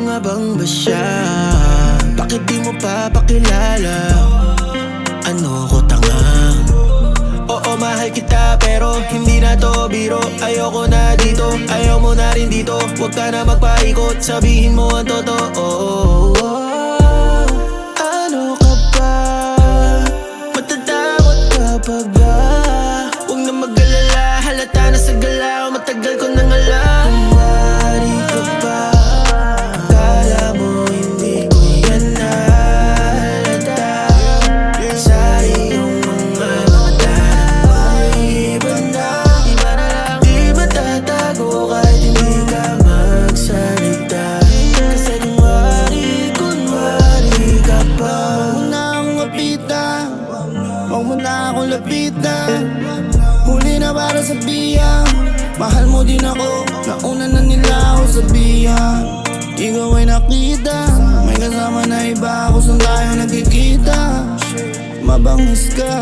nga bang ba siya? Bakit di mo pa pakilala? Ano ko tanga? Oo, mahal kita pero hindi na to biro. Ayoko na dito, ayaw mo na rin dito. Huwag ka na magpaikot, sabihin mo ang totoo. Ano ka ba? Matatakot ka pa ba? Huwag na mag-alala, halata na sa galaw. Matagal ko nang alam. Kumari ka ba? Akala mo hindi ko yan nahalata. Sa iyong mga mata may iba na. Iba na lang, di matatago kahit hindi ka magsalita. Kasi kunwari ka pa. Huwag mo na akong lapitan. Huli na para sabihan, mahal mo din ako. Nauna na nila ako sabihan. Ikaw ay nakita, may kasama na iba ako. Saan tayo nagkikita? Mabangis ka.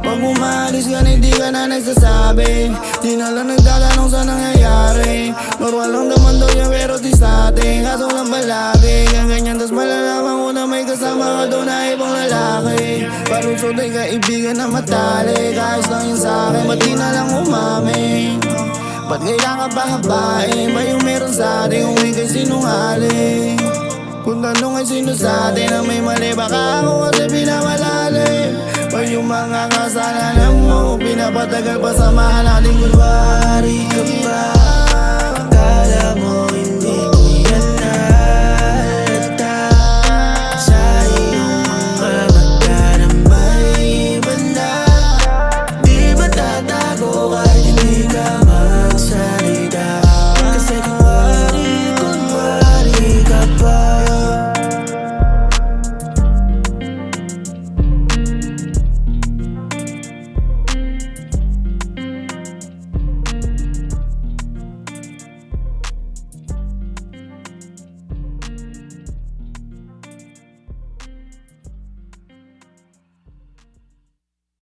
Pag umalis ka na hindi ka na nagsasabi. Di na lang nagtatanong sa nangyayari. Normal lang naman daw yan pero di sa atin. Kaso lang palagi ganyan, tas malalaman ko na may kasama ka daw na ibang lalaki. Palusot ay kaibigan na matali. Kahit lang yun sa'kin, ba't di na lang umamin? Ba't kailangan pa habain? Ba yung meron sa'tin kung ika'y sinungaling? Kung tanong ay sino sa'tin ang may mali, baka ako kasi pinamalalim. Ba yung mga kasalanan mo, pinapatagal pa sa mahal natin. Kunwari ka ba?